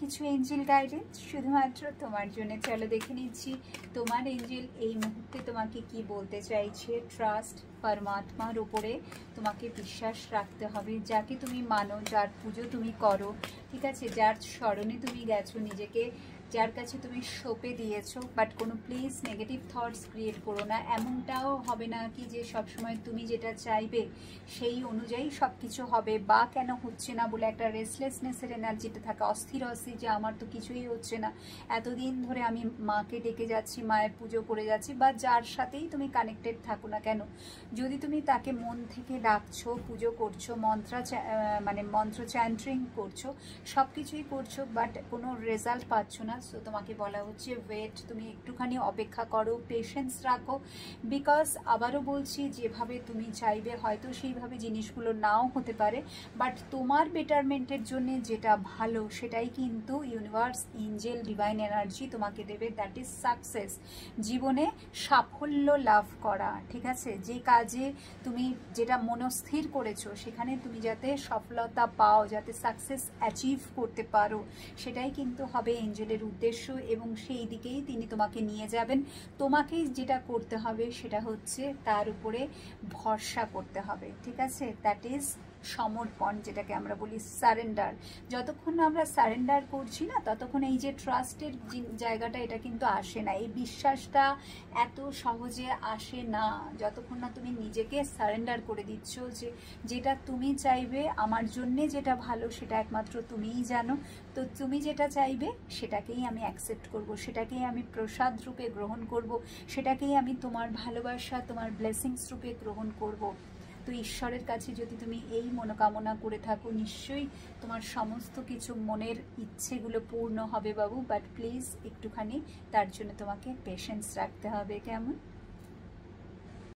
কিছু Angel guidance শুধুমাত্র তোমার জন্য। চলো দেখে নিচ্ছি তোমার এঞ্জেল এই মুহূর্তে তোমাকে কি বলতে চাইছে। ট্রাস্ট, পরমাত্মার উপরে তোমাকে বিশ্বাস রাখতে হবে, যাকে তুমি মানো, যার পুজো তুমি করো, ঠিক আছে, যার স্মরণে তুমি গেছো নিজেকে, যার কাছে তুমি সঁপে দিয়েছো। বাট কোনো প্লিজ নেগেটিভ থটস ক্রিয়েট করো না। এমনটাও হবে না কি যে সবসময় তুমি যেটা চাইবে সেই অনুযায়ী সব কিছু হবে, বা কেন হচ্ছে না বলে একটা রেসলেসনেসের এনার্জিতে থাকা, অস্থির অস্থির যে আমার তো কিছুই হচ্ছে না, এতদিন ধরে আমি মাকে ডেকে যাচ্ছি, মায়ের পুজো করে যাচ্ছি, বা যার সাথেই তুমি কানেক্টেড থাকো না কেন, যদি তুমি তাকে মন থেকে ডাকছো, পুজো করছো, মন্ত্র চ্যান্টিং করছো, সব কিছুই করছো, বাট কোনো রেজাল্ট পাচ্ছ না, সো তোমাকে বলা হচ্ছে ওয়েট, তুমি একটুখানি অপেক্ষা করো, পেশেন্স রাখো। বিকজ আবারও বলছি, যেভাবে তুমি চাইবে হয়তো সেইভাবে জিনিসগুলো নাও হতে পারে, বাট তোমার বেটারমেন্টের জন্য যেটা ভালো সেটাই কিন্তু ইউনিভার্স, এঞ্জেল, ডিভাইন এনার্জি তোমাকে দেবে। দ্যাট ইজ সাকসেস, জীবনে সাফল্য লাভ করা, ঠিক আছে। যে কাজে তুমি যেটা মনস্থির করেছো সেখানে তুমি যাতে সফলতা পাও, যাতে সাকসেস অ্যাচিভ করতে পারো, সেটাই কিন্তু হবে এঞ্জেলের উদ্দেশ্য, এবং সেই দিকেই তিনি তোমাকে নিয়ে যাবেন। তোমাকেই যেটা করতে হবে সেটা হচ্ছে তার উপরে ভরসা করতে হবে, ঠিক আছে। দ্যাট ইজ সমর্পণ, যেটাকে আমরা বলি সারেন্ডার। যতক্ষণ না আমরা সারেন্ডার করছি না, ততক্ষণ এই যে ট্রাস্টের জায়গাটা, এটা কিন্তু আসে না, এই বিশ্বাসটা এত সহজে আসে না, যতক্ষণ না তুমি নিজেকে সারেন্ডার করে দিচ্ছ যে যেটা তুমি চাইবে, আমার জন্যে যেটা ভালো সেটা একমাত্র তুমিই জানো। তো তুমি যেটা চাইবে সেটাকেই আমি অ্যাকসেপ্ট করব, সেটাকেই আমি প্রসাদ রূপে গ্রহণ করব, সেটাকেই আমি তোমার ভালোবাসা, তোমার ব্লেসিংস রূপে গ্রহণ করব। তো ঈশ্বরের কাছে যদি তুমি এই মনোকামনা করে থাকো, নিশ্চয়ই তোমার সমস্ত কিছু মনের ইচ্ছেগুলো পূর্ণ হবে বাবু। বাট প্লিজ একটুখানি তার জন্য তোমাকে পেশেন্স রাখতে হবে, কেমন?